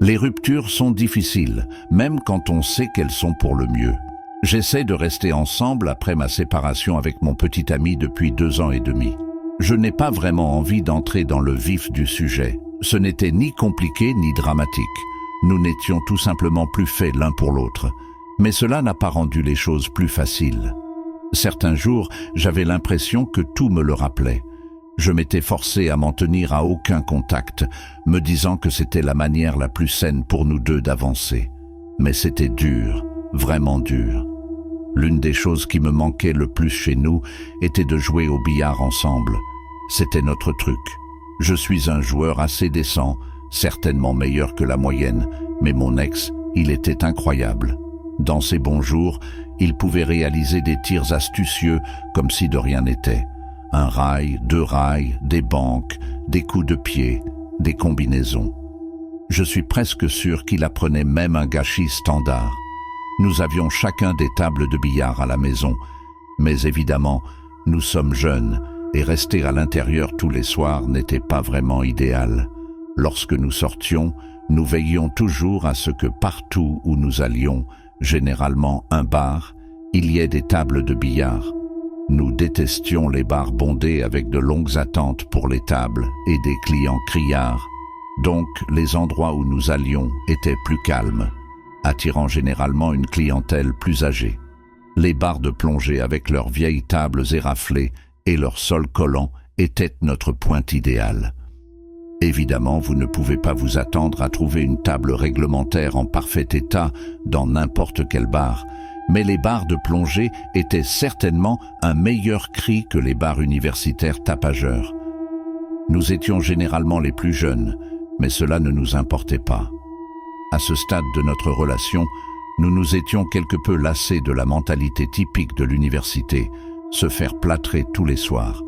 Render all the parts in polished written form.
Les ruptures sont difficiles, même quand on sait qu'elles sont pour le mieux. J'essaie de rester ensemble après ma séparation avec mon petit ami depuis 2 ans et demi. Je n'ai pas vraiment envie d'entrer dans le vif du sujet. Ce n'était ni compliqué ni dramatique. Nous n'étions tout simplement plus faits l'un pour l'autre. Mais cela n'a pas rendu les choses plus faciles. Certains jours, j'avais l'impression que tout me le rappelait. Je m'étais forcé à m'en tenir à aucun contact, me disant que c'était la manière la plus saine pour nous deux d'avancer. Mais c'était dur, vraiment dur. L'une des choses qui me manquait le plus chez nous était de jouer au billard ensemble. C'était notre truc. Je suis un joueur assez décent, certainement meilleur que la moyenne, mais mon ex, il était incroyable. Dans ses bons jours, il pouvait réaliser des tirs astucieux comme si de rien n'était. Un rail, 2 rails, des banques, des coups de pied, des combinaisons. Je suis presque sûr qu'il apprenait même un gâchis standard. Nous avions chacun des tables de billard à la maison, mais évidemment, nous sommes jeunes et rester à l'intérieur tous les soirs n'était pas vraiment idéal. Lorsque nous sortions, nous veillions toujours à ce que partout où nous allions, généralement un bar, il y ait des tables de billard. Nous détestions les bars bondés avec de longues attentes pour les tables et des clients criards. Donc, les endroits où nous allions étaient plus calmes, attirant généralement une clientèle plus âgée. Les bars de plongée avec leurs vieilles tables éraflées et leurs sols collants étaient notre point idéal. Évidemment, vous ne pouvez pas vous attendre à trouver une table réglementaire en parfait état dans n'importe quel bar, mais les bars de plongée étaient certainement un meilleur cri que les bars universitaires tapageurs. Nous étions généralement les plus jeunes, mais cela ne nous importait pas. À ce stade de notre relation, nous nous étions quelque peu lassés de la mentalité typique de l'université, se faire plâtrer tous les soirs.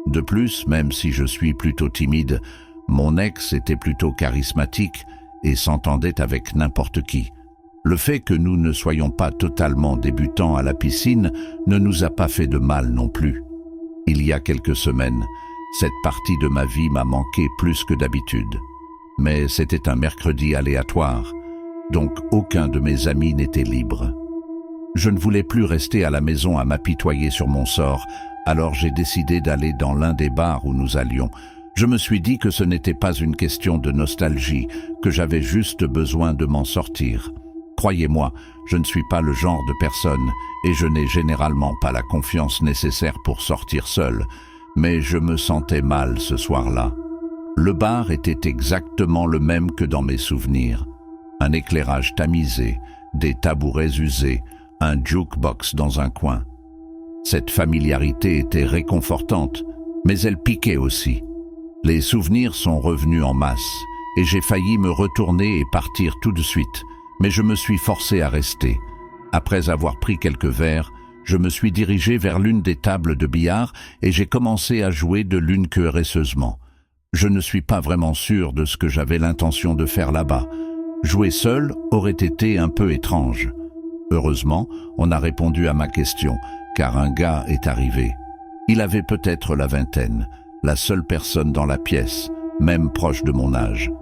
De plus, même si je suis plutôt timide, mon ex était plutôt charismatique et s'entendait avec n'importe qui. Le fait que nous ne soyons pas totalement débutants à la piscine ne nous a pas fait de mal non plus. Il y a quelques semaines, cette partie de ma vie m'a manqué plus que d'habitude. Mais c'était un mercredi aléatoire, donc aucun de mes amis n'était libre. Je ne voulais plus rester à la maison à m'apitoyer sur mon sort, alors j'ai décidé d'aller dans l'un des bars où nous allions. Je me suis dit que ce n'était pas une question de nostalgie, que j'avais juste besoin de m'en sortir. Croyez-moi, je ne suis pas le genre de personne et je n'ai généralement pas la confiance nécessaire pour sortir seul, mais je me sentais mal ce soir-là. Le bar était exactement le même que dans mes souvenirs. Un éclairage tamisé, des tabourets usés, un jukebox dans un coin. Cette familiarité était réconfortante, mais elle piquait aussi. Les souvenirs sont revenus en masse, et j'ai failli me retourner et partir tout de suite, mais je me suis forcé à rester. Après avoir pris quelques verres, je me suis dirigé vers l'une des tables de billard et j'ai commencé à jouer de l'une queresseusement. Je ne suis pas vraiment sûr de ce que j'avais l'intention de faire là-bas. Jouer seul aurait été un peu étrange. Heureusement, on a répondu à ma question, car un gars est arrivé. Il avait peut-être la vingtaine, la seule personne dans la pièce, même proche de mon âge.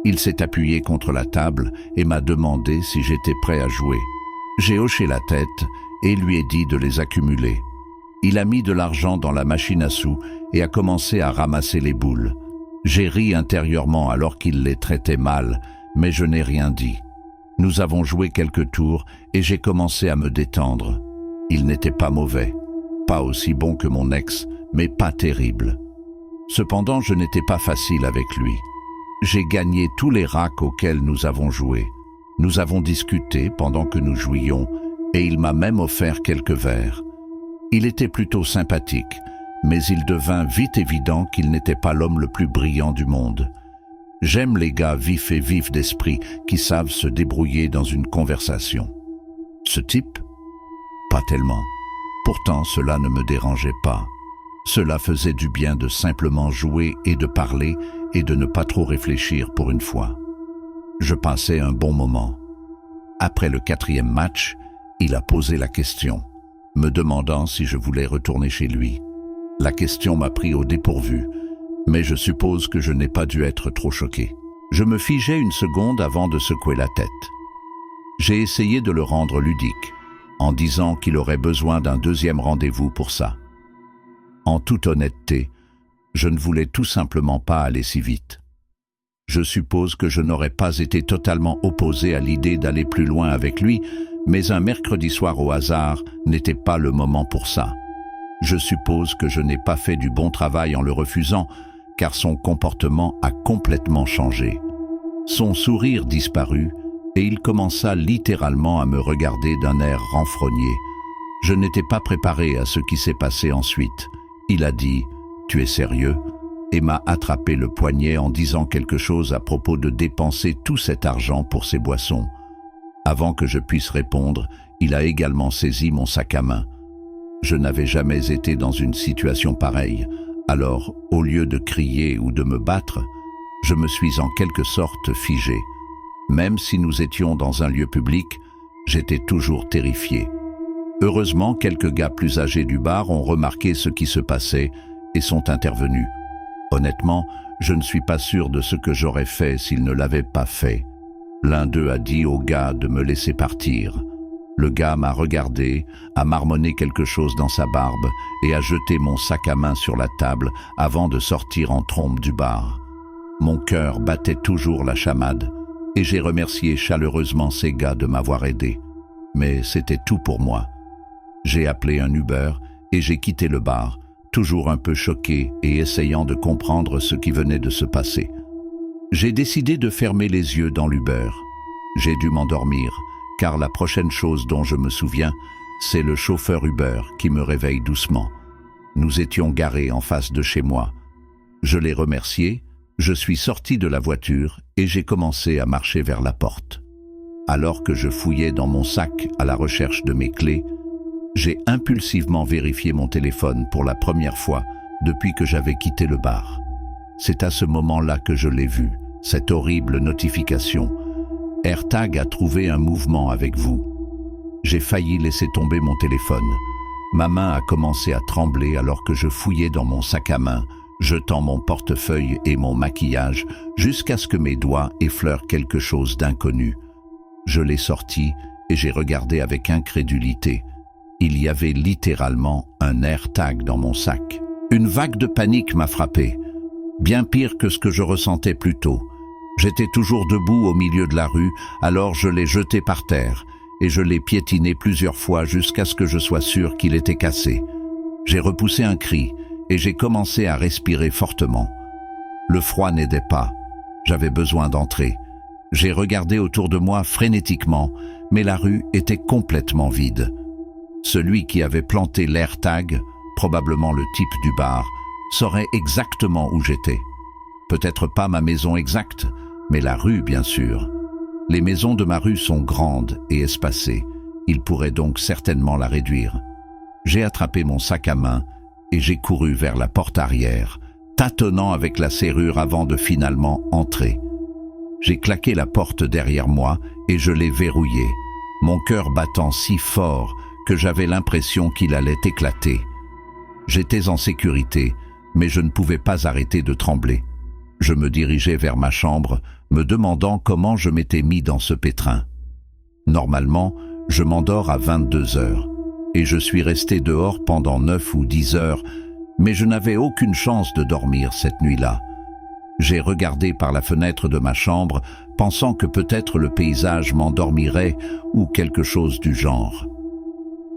Il s'est appuyé contre la table et m'a demandé si j'étais prêt à jouer. J'ai hoché la tête et lui ai dit de les accumuler. Il a mis de l'argent dans la machine à sous et a commencé à ramasser les boules. J'ai ri intérieurement alors qu'il les traitait mal, mais je n'ai rien dit. Nous avons joué quelques tours et j'ai commencé à me détendre. Il n'était pas mauvais, pas aussi bon que mon ex, mais pas terrible. Cependant, je n'étais pas facile avec lui. J'ai gagné tous les racks auxquels nous avons joué. Nous avons discuté pendant que nous jouions et il m'a même offert quelques verres. Il était plutôt sympathique, mais il devint vite évident qu'il n'était pas l'homme le plus brillant du monde. J'aime les gars vifs et vifs d'esprit qui savent se débrouiller dans une conversation. Ce type? Pas tellement. Pourtant, cela ne me dérangeait pas. Cela faisait du bien de simplement jouer et de parler et de ne pas trop réfléchir pour une fois. Je passais un bon moment. Après le 4e match, il a posé la question, me demandant si je voulais retourner chez lui. La question m'a pris au dépourvu, mais je suppose que je n'ai pas dû être trop choqué. Je me figeai une seconde avant de secouer la tête. J'ai essayé de le rendre ludique, en disant qu'il aurait besoin d'un deuxième rendez-vous pour ça. En toute honnêteté, je ne voulais tout simplement pas aller si vite. Je suppose que je n'aurais pas été totalement opposé à l'idée d'aller plus loin avec lui, mais un mercredi soir au hasard n'était pas le moment pour ça. Je suppose que je n'ai pas fait du bon travail en le refusant, car son comportement a complètement changé. Son sourire disparut et il commença littéralement à me regarder d'un air renfrogné. Je n'étais pas préparé à ce qui s'est passé ensuite. Il a dit « Tu es sérieux ?» et m'a attrapé le poignet en disant quelque chose à propos de dépenser tout cet argent pour ses boissons. Avant que je puisse répondre, il a également saisi mon sac à main. Je n'avais jamais été dans une situation pareille, alors au lieu de crier ou de me battre, je me suis en quelque sorte figé. Même si nous étions dans un lieu public, j'étais toujours terrifié. Heureusement, quelques gars plus âgés du bar ont remarqué ce qui se passait et sont intervenus. Honnêtement, je ne suis pas sûr de ce que j'aurais fait s'ils ne l'avaient pas fait. L'un d'eux a dit au gars de me laisser partir. Le gars m'a regardé, a marmonné quelque chose dans sa barbe et a jeté mon sac à main sur la table avant de sortir en trombe du bar. Mon cœur battait toujours la chamade et j'ai remercié chaleureusement ces gars de m'avoir aidé. Mais c'était tout pour moi. J'ai appelé un Uber et j'ai quitté le bar, toujours un peu choqué et essayant de comprendre ce qui venait de se passer. J'ai décidé de fermer les yeux dans l'Uber. J'ai dû m'endormir, car la prochaine chose dont je me souviens, c'est le chauffeur Uber qui me réveille doucement. Nous étions garés en face de chez moi. Je l'ai remercié, je suis sorti de la voiture et j'ai commencé à marcher vers la porte. Alors que je fouillais dans mon sac à la recherche de mes clés, j'ai impulsivement vérifié mon téléphone pour la première fois depuis que j'avais quitté le bar. C'est à ce moment-là que je l'ai vu, cette horrible notification. AirTag a trouvé un mouvement avec vous. J'ai failli laisser tomber mon téléphone. Ma main a commencé à trembler alors que je fouillais dans mon sac à main, jetant mon portefeuille et mon maquillage jusqu'à ce que mes doigts effleurent quelque chose d'inconnu. Je l'ai sorti et j'ai regardé avec incrédulité. Il y avait littéralement un AirTag dans mon sac. Une vague de panique m'a frappé, bien pire que ce que je ressentais plus tôt. J'étais toujours debout au milieu de la rue, alors je l'ai jeté par terre et je l'ai piétiné plusieurs fois jusqu'à ce que je sois sûr qu'il était cassé. J'ai repoussé un cri et j'ai commencé à respirer fortement. Le froid n'aidait pas. J'avais besoin d'entrer. J'ai regardé autour de moi frénétiquement, mais la rue était complètement vide. Celui qui avait planté l'AirTag, probablement le type du bar, saurait exactement où j'étais. Peut-être pas ma maison exacte, mais la rue bien sûr. Les maisons de ma rue sont grandes et espacées. Il pourrait donc certainement la réduire. J'ai attrapé mon sac à main et j'ai couru vers la porte arrière, tâtonnant avec la serrure avant de finalement entrer. J'ai claqué la porte derrière moi et je l'ai verrouillée, mon cœur battant si fort que j'avais l'impression qu'il allait éclater. J'étais en sécurité, mais je ne pouvais pas arrêter de trembler. Je me dirigeais vers ma chambre, me demandant comment je m'étais mis dans ce pétrin. Normalement, je m'endors à 22 heures, et je suis resté dehors pendant 9 ou 10 heures, mais je n'avais aucune chance de dormir cette nuit-là. J'ai regardé par la fenêtre de ma chambre, pensant que peut-être le paysage m'endormirait ou quelque chose du genre.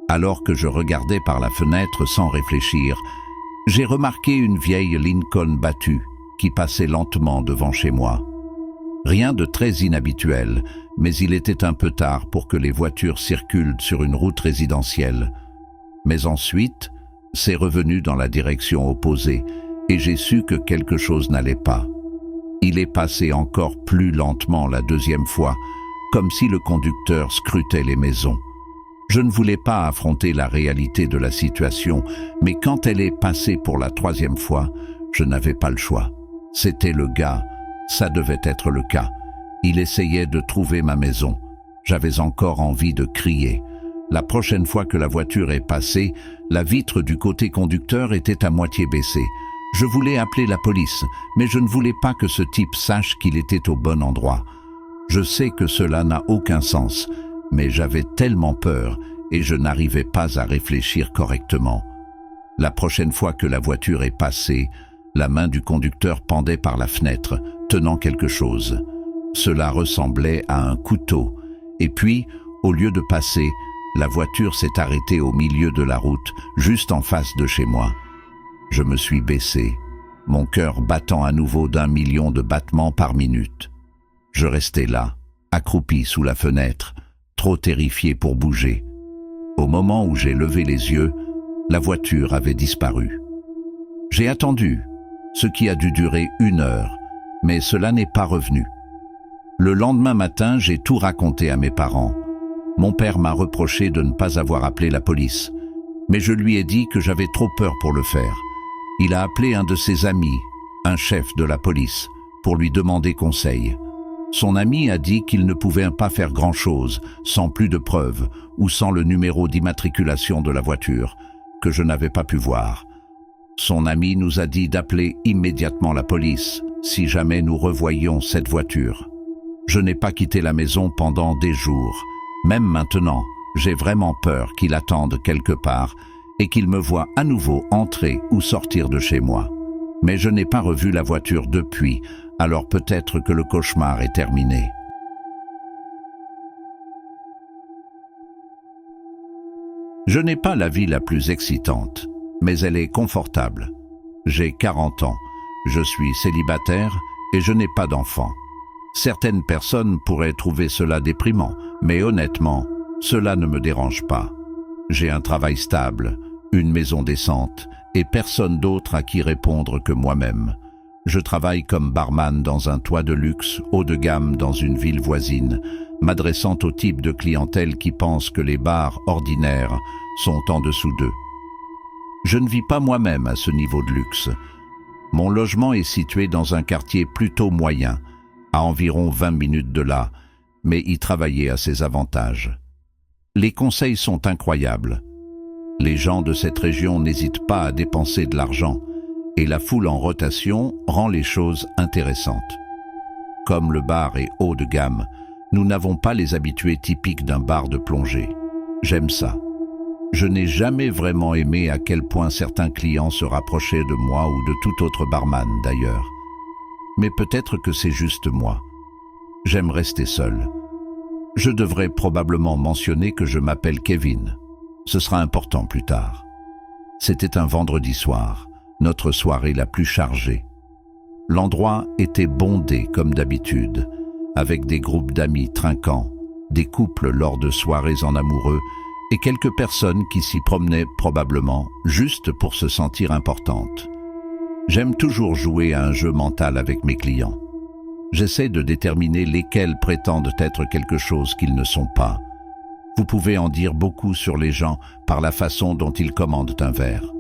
Alors que je regardais par la fenêtre sans réfléchir, j'ai remarqué une vieille Lincoln battue qui passait lentement devant chez moi. Rien de très inhabituel, mais il était un peu tard pour que les voitures circulent sur une route résidentielle. Mais ensuite, c'est revenu dans la direction opposée et j'ai su que quelque chose n'allait pas. Il est passé encore plus lentement la deuxième fois, comme si le conducteur scrutait les maisons. Je ne voulais pas affronter la réalité de la situation, mais quand elle est passée pour la troisième fois, je n'avais pas le choix. C'était le gars, ça devait être le cas. Il essayait de trouver ma maison. J'avais encore envie de crier. La prochaine fois que la voiture est passée, la vitre du côté conducteur était à moitié baissée. Je voulais appeler la police, mais je ne voulais pas que ce type sache qu'il était au bon endroit. Je sais que cela n'a aucun sens, mais j'avais tellement peur et je n'arrivais pas à réfléchir correctement. La prochaine fois que la voiture est passée, la main du conducteur pendait par la fenêtre, tenant quelque chose. Cela ressemblait à un couteau. Et puis, au lieu de passer, la voiture s'est arrêtée au milieu de la route, juste en face de chez moi. Je me suis baissé, mon cœur battant à nouveau d'1 million de battements par minute. Je restais là, accroupi sous la fenêtre, trop terrifié pour bouger. Au moment où j'ai levé les yeux, la voiture avait disparu. J'ai attendu, ce qui a dû durer 1 heure, mais cela n'est pas revenu. Le lendemain matin, j'ai tout raconté à mes parents. Mon père m'a reproché de ne pas avoir appelé la police, mais je lui ai dit que j'avais trop peur pour le faire. Il a appelé un de ses amis, un chef de la police, pour lui demander conseil. Son ami a dit qu'il ne pouvait pas faire grand-chose sans plus de preuves ou sans le numéro d'immatriculation de la voiture, que je n'avais pas pu voir. Son ami nous a dit d'appeler immédiatement la police si jamais nous revoyions cette voiture. Je n'ai pas quitté la maison pendant des jours. Même maintenant, j'ai vraiment peur qu'il attende quelque part et qu'il me voie à nouveau entrer ou sortir de chez moi. Mais je n'ai pas revu la voiture depuis, alors peut-être que le cauchemar est terminé. Je n'ai pas la vie la plus excitante, mais elle est confortable. J'ai 40 ans, je suis célibataire et je n'ai pas d'enfant. Certaines personnes pourraient trouver cela déprimant, mais honnêtement, cela ne me dérange pas. J'ai un travail stable, une maison décente et personne d'autre à qui répondre que moi-même. Je travaille comme barman dans un toit de luxe haut de gamme dans une ville voisine, m'adressant au type de clientèle qui pense que les bars ordinaires sont en dessous d'eux. Je ne vis pas moi-même à ce niveau de luxe. Mon logement est situé dans un quartier plutôt moyen, à environ 20 minutes de là, mais y travailler a ses avantages. Les conseils sont incroyables. Les gens de cette région n'hésitent pas à dépenser de l'argent, et la foule en rotation rend les choses intéressantes. Comme le bar est haut de gamme, nous n'avons pas les habitués typiques d'un bar de plongée. J'aime ça. Je n'ai jamais vraiment aimé à quel point certains clients se rapprochaient de moi ou de tout autre barman d'ailleurs. Mais peut-être que c'est juste moi. J'aime rester seul. Je devrais probablement mentionner que je m'appelle Kevin. Ce sera important plus tard. C'était un vendredi soir, notre soirée la plus chargée. L'endroit était bondé comme d'habitude, avec des groupes d'amis trinquants, des couples lors de soirées en amoureux et quelques personnes qui s'y promenaient probablement juste pour se sentir importantes. J'aime toujours jouer à un jeu mental avec mes clients. J'essaie de déterminer lesquels prétendent être quelque chose qu'ils ne sont pas. Vous pouvez en dire beaucoup sur les gens par la façon dont ils commandent un verre.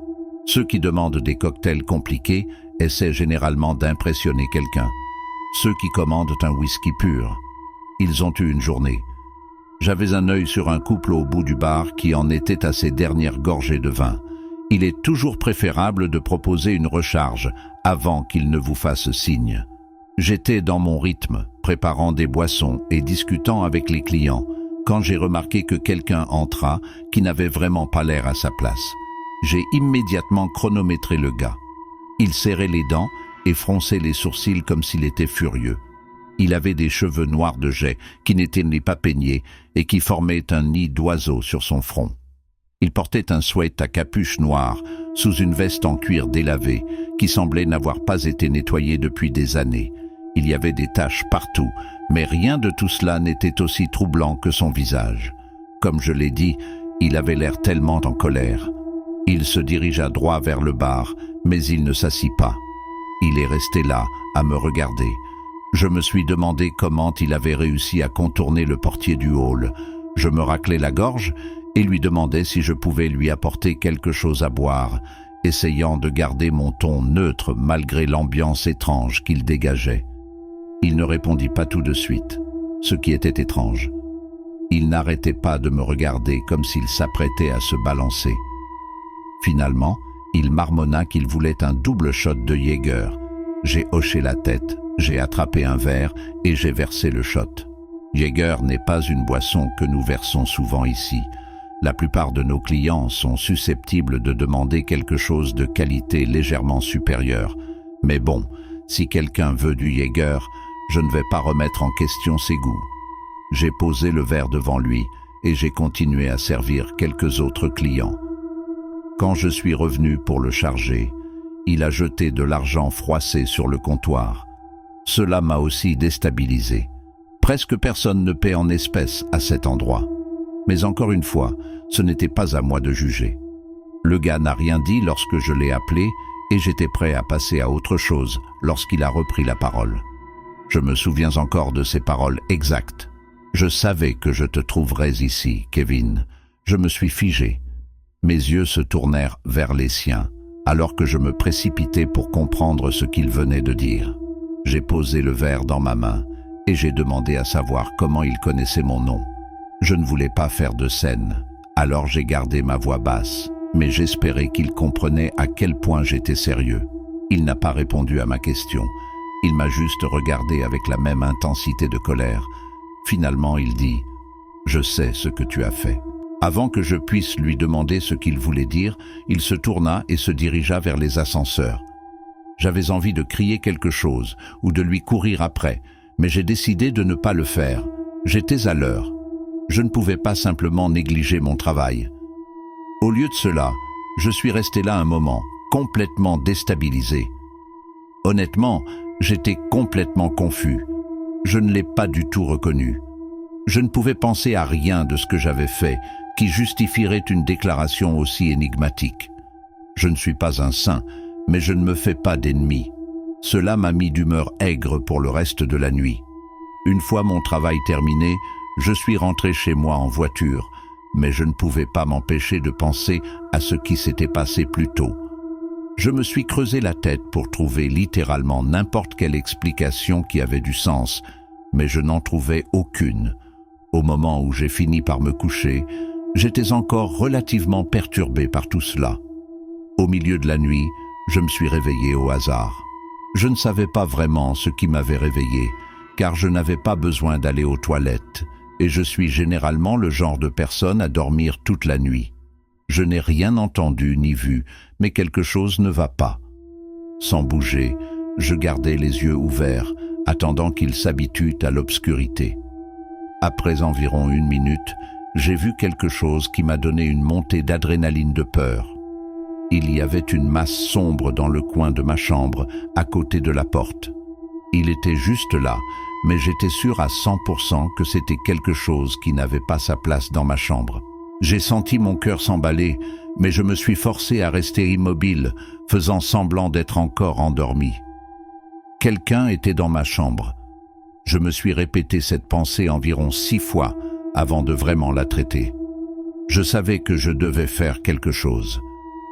Ceux qui demandent des cocktails compliqués essaient généralement d'impressionner quelqu'un. Ceux qui commandent un whisky pur, ils ont eu une journée. J'avais un œil sur un couple au bout du bar qui en était à ses dernières gorgées de vin. Il est toujours préférable de proposer une recharge avant qu'il ne vous fasse signe. J'étais dans mon rythme, préparant des boissons et discutant avec les clients, quand j'ai remarqué que quelqu'un entra qui n'avait vraiment pas l'air à sa place. J'ai immédiatement chronométré le gars. Il serrait les dents et fronçait les sourcils comme s'il était furieux. Il avait des cheveux noirs de jais qui n'étaient pas peignés et qui formaient un nid d'oiseau sur son front. Il portait un sweat à capuche noire sous une veste en cuir délavé qui semblait n'avoir pas été nettoyée depuis des années. Il y avait des taches partout, mais rien de tout cela n'était aussi troublant que son visage. Comme je l'ai dit, il avait l'air tellement en colère. Il se dirigea droit vers le bar, mais il ne s'assit pas. Il est resté là, à me regarder. Je me suis demandé comment il avait réussi à contourner le portier du hall. Je me raclais la gorge et lui demandais si je pouvais lui apporter quelque chose à boire, essayant de garder mon ton neutre malgré l'ambiance étrange qu'il dégageait. Il ne répondit pas tout de suite, ce qui était étrange. Il n'arrêtait pas de me regarder comme s'il s'apprêtait à se balancer. Finalement, Il marmonna qu'il voulait un double shot de Jäger. J'ai hoché la tête, j'ai attrapé un verre et j'ai versé le shot. Jäger n'est pas une boisson que nous versons souvent ici. La plupart de nos clients sont susceptibles de demander quelque chose de qualité légèrement supérieure. Mais bon, si quelqu'un veut du Jäger, je ne vais pas remettre en question ses goûts. J'ai posé le verre devant lui et j'ai continué à servir quelques autres clients. Quand je suis revenu pour le charger, il a jeté de l'argent froissé sur le comptoir. Cela m'a aussi déstabilisé. Presque personne ne paie en espèces à cet endroit. Mais encore une fois, ce n'était pas à moi de juger. Le gars n'a rien dit lorsque je l'ai appelé et j'étais prêt à passer à autre chose lorsqu'il a repris la parole. Je me souviens encore de ses paroles exactes. « Je savais que je te trouverais ici, Kevin. » Je me suis figé. Mes yeux se tournèrent vers les siens, alors que je me précipitais pour comprendre ce qu'il venait de dire. J'ai posé le verre dans ma main et j'ai demandé à savoir comment il connaissait mon nom. Je ne voulais pas faire de scène, alors j'ai gardé ma voix basse, mais j'espérais qu'il comprenait à quel point j'étais sérieux. Il n'a pas répondu à ma question. Il m'a juste regardé avec la même intensité de colère. Finalement, il dit « Je sais ce que tu as fait ». Avant que je puisse lui demander ce qu'il voulait dire, il se tourna et se dirigea vers les ascenseurs. J'avais envie de crier quelque chose ou de lui courir après, mais j'ai décidé de ne pas le faire. J'étais à l'heure. Je ne pouvais pas simplement négliger mon travail. Au lieu de cela, je suis resté là un moment, complètement déstabilisé. Honnêtement, j'étais complètement confus. Je ne l'ai pas du tout reconnu. Je ne pouvais penser à rien de ce que j'avais fait qui justifierait une déclaration aussi énigmatique. Je ne suis pas un saint, mais je ne me fais pas d'ennemis. Cela m'a mis d'humeur aigre pour le reste de la nuit. Une fois mon travail terminé, je suis rentré chez moi en voiture, mais je ne pouvais pas m'empêcher de penser à ce qui s'était passé plus tôt. Je me suis creusé la tête pour trouver littéralement n'importe quelle explication qui avait du sens, mais je n'en trouvais aucune. Au moment où j'ai fini par me coucher, j'étais encore relativement perturbé par tout cela. Au milieu de la nuit, je me suis réveillé au hasard. Je ne savais pas vraiment ce qui m'avait réveillé, car je n'avais pas besoin d'aller aux toilettes, et je suis généralement le genre de personne à dormir toute la nuit. Je n'ai rien entendu ni vu, mais quelque chose ne va pas. Sans bouger, je gardais les yeux ouverts, attendant qu'ils s'habituent à l'obscurité. Après environ 1 minute, j'ai vu quelque chose qui m'a donné une montée d'adrénaline de peur. Il y avait une masse sombre dans le coin de ma chambre, à côté de la porte. Il était juste là, mais j'étais sûr à 100% que c'était quelque chose qui n'avait pas sa place dans ma chambre. J'ai senti mon cœur s'emballer, mais je me suis forcé à rester immobile, faisant semblant d'être encore endormi. Quelqu'un était dans ma chambre. Je me suis répété cette pensée environ 6 fois avant de vraiment la traiter. Je savais que je devais faire quelque chose.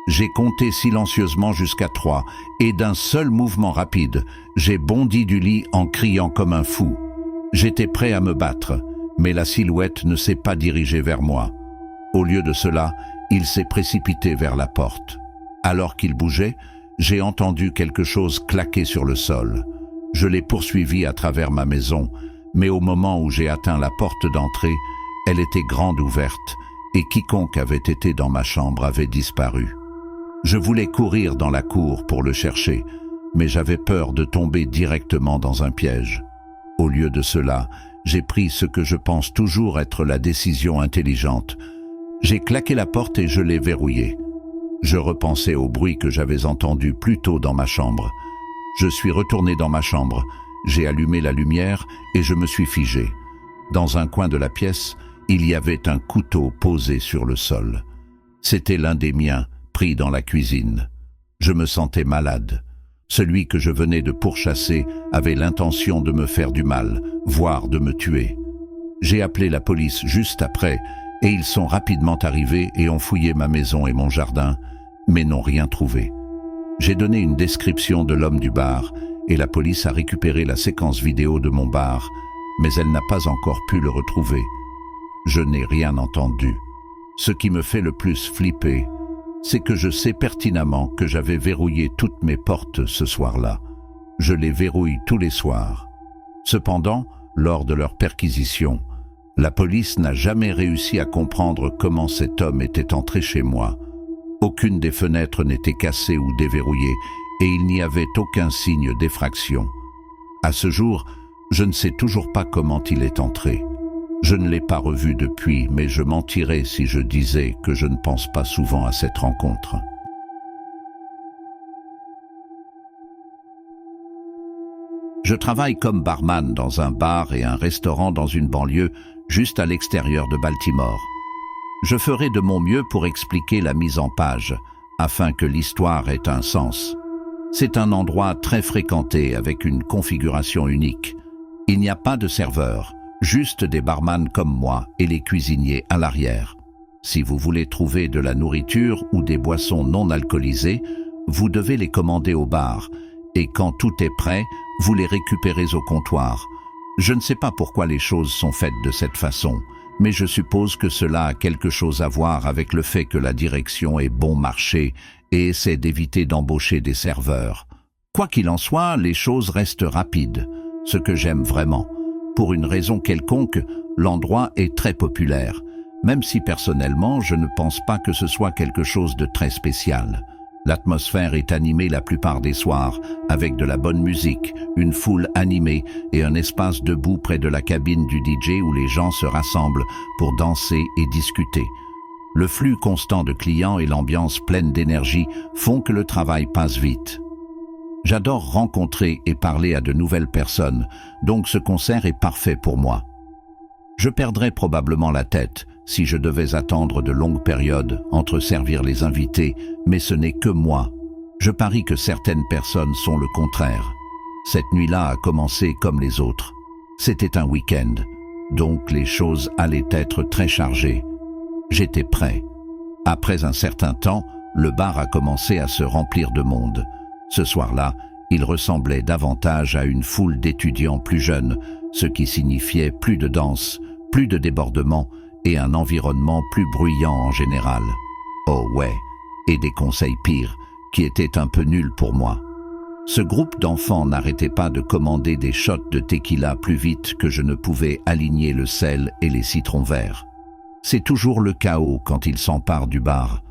J'ai compté silencieusement jusqu'à 3 et d'un seul mouvement rapide, j'ai bondi du lit en criant comme un fou. J'étais prêt à me battre, mais la silhouette ne s'est pas dirigée vers moi. Au lieu de cela, il s'est précipité vers la porte. Alors qu'il bougeait, j'ai entendu quelque chose claquer sur le sol. Je l'ai poursuivi à travers ma maison, mais au moment où j'ai atteint la porte d'entrée, elle était grande ouverte et quiconque avait été dans ma chambre avait disparu. Je voulais courir dans la cour pour le chercher, mais j'avais peur de tomber directement dans un piège. Au lieu de cela, j'ai pris ce que je pense toujours être la décision intelligente. J'ai claqué la porte et je l'ai verrouillée. Je repensais au bruit que j'avais entendu plus tôt dans ma chambre. Je suis retourné dans ma chambre, j'ai allumé la lumière et je me suis figé. Dans un coin de la pièce, il y avait un couteau posé sur le sol. C'était l'un des miens, pris dans la cuisine. Je me sentais malade. Celui que je venais de pourchasser avait l'intention de me faire du mal, voire de me tuer. J'ai appelé la police juste après, et ils sont rapidement arrivés et ont fouillé ma maison et mon jardin, mais n'ont rien trouvé. J'ai donné une description de l'homme du bar, et la police a récupéré la séquence vidéo de mon bar, mais elle n'a pas encore pu le retrouver. Je n'ai rien entendu. Ce qui me fait le plus flipper, c'est que je sais pertinemment que j'avais verrouillé toutes mes portes ce soir-là. Je les verrouille tous les soirs. Cependant, lors de leur perquisition, la police n'a jamais réussi à comprendre comment cet homme était entré chez moi. Aucune des fenêtres n'était cassée ou déverrouillée et il n'y avait aucun signe d'effraction. À ce jour, je ne sais toujours pas comment il est entré. Je ne l'ai pas revu depuis, mais je mentirais si je disais que je ne pense pas souvent à cette rencontre. Je travaille comme barman dans un bar et un restaurant dans une banlieue juste à l'extérieur de Baltimore. Je ferai de mon mieux pour expliquer la mise en page, afin que l'histoire ait un sens. C'est un endroit très fréquenté avec une configuration unique. Il n'y a pas de serveurs, juste des barman comme moi et les cuisiniers à l'arrière. Si vous voulez trouver de la nourriture ou des boissons non alcoolisées, vous devez les commander au bar, et quand tout est prêt, vous les récupérez au comptoir. Je ne sais pas pourquoi les choses sont faites de cette façon, mais je suppose que cela a quelque chose à voir avec le fait que la direction est bon marché et essaie d'éviter d'embaucher des serveurs. Quoi qu'il en soit, les choses restent rapides, ce que j'aime vraiment. Pour une raison quelconque, l'endroit est très populaire, même si personnellement je ne pense pas que ce soit quelque chose de très spécial. L'atmosphère est animée la plupart des soirs, avec de la bonne musique, une foule animée et un espace debout près de la cabine du DJ où les gens se rassemblent pour danser et discuter. Le flux constant de clients et l'ambiance pleine d'énergie font que le travail passe vite. J'adore rencontrer et parler à de nouvelles personnes, donc ce concert est parfait pour moi. Je perdrais probablement la tête si je devais attendre de longues périodes entre servir les invités, mais ce n'est que moi. Je parie que certaines personnes sont le contraire. Cette nuit-là a commencé comme les autres. C'était un week-end, donc les choses allaient être très chargées. J'étais prêt. Après un certain temps, le bar a commencé à se remplir de monde. Ce soir-là, il ressemblait davantage à une foule d'étudiants plus jeunes, ce qui signifiait plus de danse, plus de débordements et un environnement plus bruyant en général. Oh ouais, et des conseils pires, qui étaient un peu nuls pour moi. Ce groupe d'enfants n'arrêtait pas de commander des shots de tequila plus vite que je ne pouvais aligner le sel et les citrons verts. C'est toujours le chaos quand ils s'emparent du bar.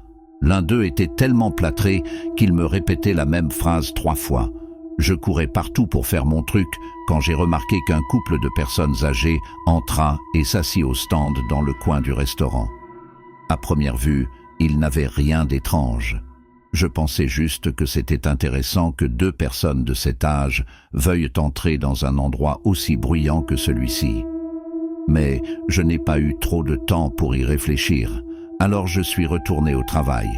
L'un d'eux était tellement plâtré qu'il me répétait la même phrase 3 fois. Je courais partout pour faire mon truc quand j'ai remarqué qu'un couple de personnes âgées entra et s'assit au stand dans le coin du restaurant. À première vue, il n'avait rien d'étrange. Je pensais juste que c'était intéressant que 2 personnes de cet âge veuillent entrer dans un endroit aussi bruyant que celui-ci. Mais je n'ai pas eu trop de temps pour y réfléchir, alors je suis retourné au travail.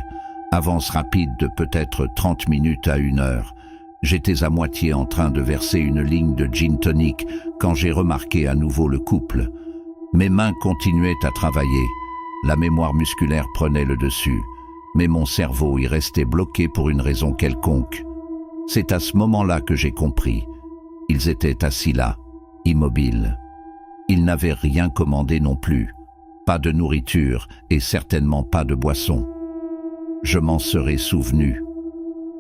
Avance rapide de peut-être 30 minutes à 1 heure. J'étais à moitié en train de verser une ligne de gin tonic quand j'ai remarqué à nouveau le couple. Mes mains continuaient à travailler. La mémoire musculaire prenait le dessus, mais mon cerveau y restait bloqué pour une raison quelconque. C'est à ce moment-là que j'ai compris. Ils étaient assis là, immobiles. Ils n'avaient rien commandé non plus. Pas de nourriture et certainement pas de boisson. Je m'en serais souvenu.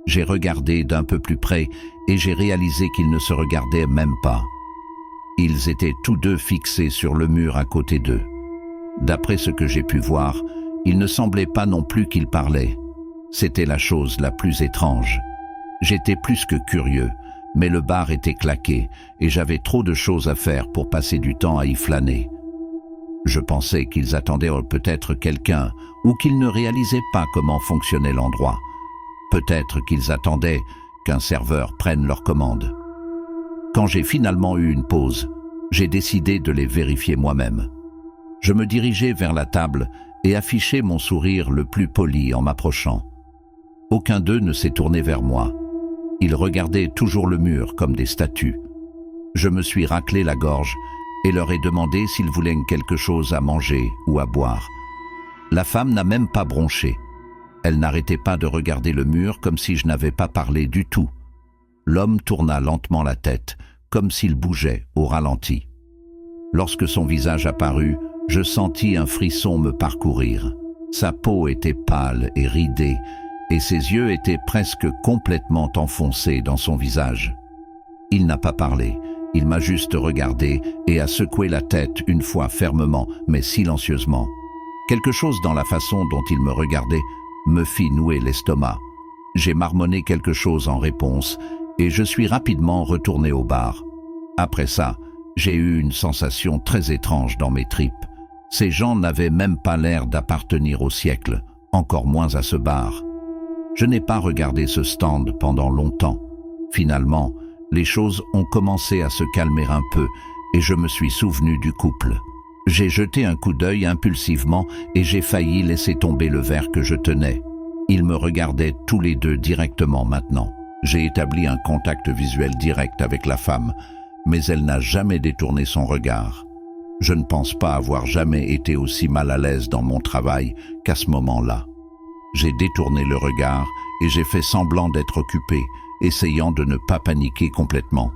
J'ai regardé d'un peu plus près et j'ai réalisé qu'ils ne se regardaient même pas. Ils étaient tous 2 fixés sur le mur à côté d'eux. D'après ce que j'ai pu voir, il ne semblait pas non plus qu'ils parlaient. C'était la chose la plus étrange. J'étais plus que curieux, mais le bar était claqué et j'avais trop de choses à faire pour passer du temps à y flâner. Je pensais qu'ils attendaient peut-être quelqu'un ou qu'ils ne réalisaient pas comment fonctionnait l'endroit. Peut-être qu'ils attendaient qu'un serveur prenne leur commande. Quand j'ai finalement eu une pause, j'ai décidé de les vérifier moi-même. Je me dirigeais vers la table et affichais mon sourire le plus poli en m'approchant. Aucun d'eux ne s'est tourné vers moi. Ils regardaient toujours le mur comme des statues. Je me suis raclé la gorge et leur ai demandé s'ils voulaient quelque chose à manger ou à boire. La femme n'a même pas bronché. Elle n'arrêtait pas de regarder le mur comme si je n'avais pas parlé du tout. L'homme tourna lentement la tête, comme s'il bougeait au ralenti. Lorsque son visage apparut, je sentis un frisson me parcourir. Sa peau était pâle et ridée, et ses yeux étaient presque complètement enfoncés dans son visage. Il n'a pas parlé, il m'a juste regardé et a secoué la tête une fois fermement, mais silencieusement. Quelque chose dans la façon dont il me regardait me fit nouer l'estomac. J'ai marmonné quelque chose en réponse et je suis rapidement retourné au bar. Après ça, j'ai eu une sensation très étrange dans mes tripes. Ces gens n'avaient même pas l'air d'appartenir au siècle, encore moins à ce bar. Je n'ai pas regardé ce stand pendant longtemps. Finalement, les choses ont commencé à se calmer un peu et je me suis souvenu du couple. J'ai jeté un coup d'œil impulsivement et j'ai failli laisser tomber le verre que je tenais. Ils me regardaient tous les deux directement maintenant. J'ai établi un contact visuel direct avec la femme, mais elle n'a jamais détourné son regard. Je ne pense pas avoir jamais été aussi mal à l'aise dans mon travail qu'à ce moment-là. J'ai détourné le regard et j'ai fait semblant d'être occupé, essayant de ne pas paniquer complètement.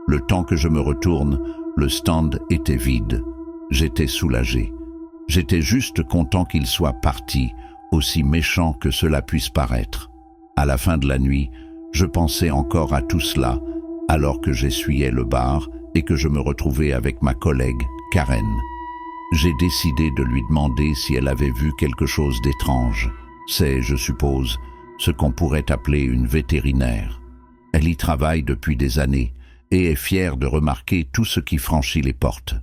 Le temps que je me retourne, le stand était vide. J'étais soulagé. J'étais juste content qu'il soit parti, aussi méchant que cela puisse paraître. À la fin de la nuit, je pensais encore à tout cela, alors que j'essuyais le bar et que je me retrouvais avec ma collègue, Karen. J'ai décidé de lui demander si elle avait vu quelque chose d'étrange. C'est, je suppose, ce qu'on pourrait appeler une vétérinaire. Elle y travaille depuis des années et est fière de remarquer tout ce qui franchit les portes.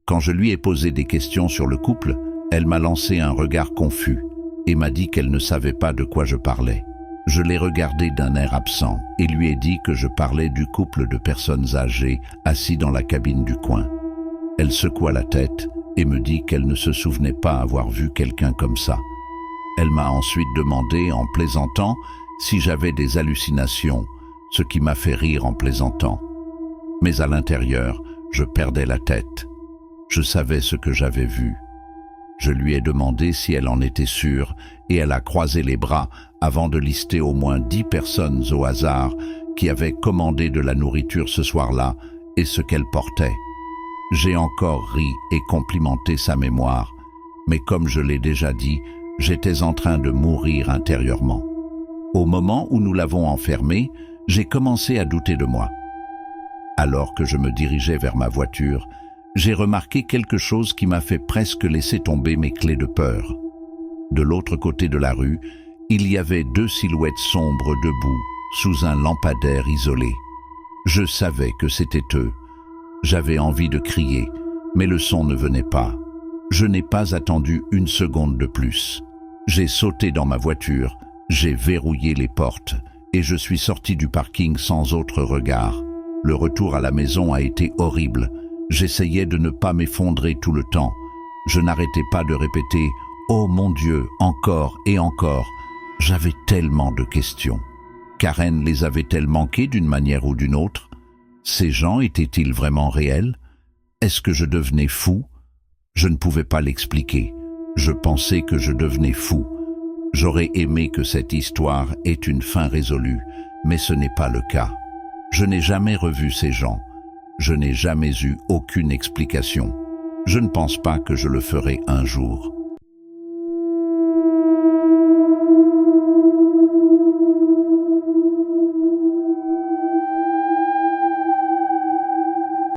Quand je lui ai posé des questions sur le couple, elle m'a lancé un regard confus et m'a dit qu'elle ne savait pas de quoi je parlais. Je l'ai regardé d'un air absent et lui ai dit que je parlais du couple de personnes âgées assis dans la cabine du coin. Elle secoua la tête et me dit qu'elle ne se souvenait pas avoir vu quelqu'un comme ça. Elle m'a ensuite demandé, en plaisantant, si j'avais des hallucinations, ce qui m'a fait rire en plaisantant. Mais à l'intérieur, je perdais la tête. Je savais ce que j'avais vu. Je lui ai demandé si elle en était sûre et elle a croisé les bras avant de lister au moins 10 personnes au hasard qui avaient commandé de la nourriture ce soir-là et ce qu'elles portaient. J'ai encore ri et complimenté sa mémoire, mais comme je l'ai déjà dit, j'étais en train de mourir intérieurement. Au moment où nous l'avons enfermée, j'ai commencé à douter de moi. Alors que je me dirigeais vers ma voiture, j'ai remarqué quelque chose qui m'a fait presque laisser tomber mes clés de peur. De l'autre côté de la rue, il y avait 2 silhouettes sombres debout, sous un lampadaire isolé. Je savais que c'était eux. J'avais envie de crier, mais le son ne venait pas. Je n'ai pas attendu une seconde de plus. J'ai sauté dans ma voiture, j'ai verrouillé les portes et je suis sorti du parking sans autre regard. Le retour à la maison a été horrible. J'essayais de ne pas m'effondrer tout le temps. Je n'arrêtais pas de répéter « Oh mon Dieu, encore et encore ». J'avais tellement de questions. Karen les avait-elle manquées d'une manière ou d'une autre? Ces gens étaient-ils vraiment réels? Est-ce que je devenais fou? Je ne pouvais pas l'expliquer. Je pensais que je devenais fou. J'aurais aimé que cette histoire ait une fin résolue, mais ce n'est pas le cas. Je n'ai jamais revu ces gens. Je n'ai jamais eu aucune explication. Je ne pense pas que je le ferai un jour.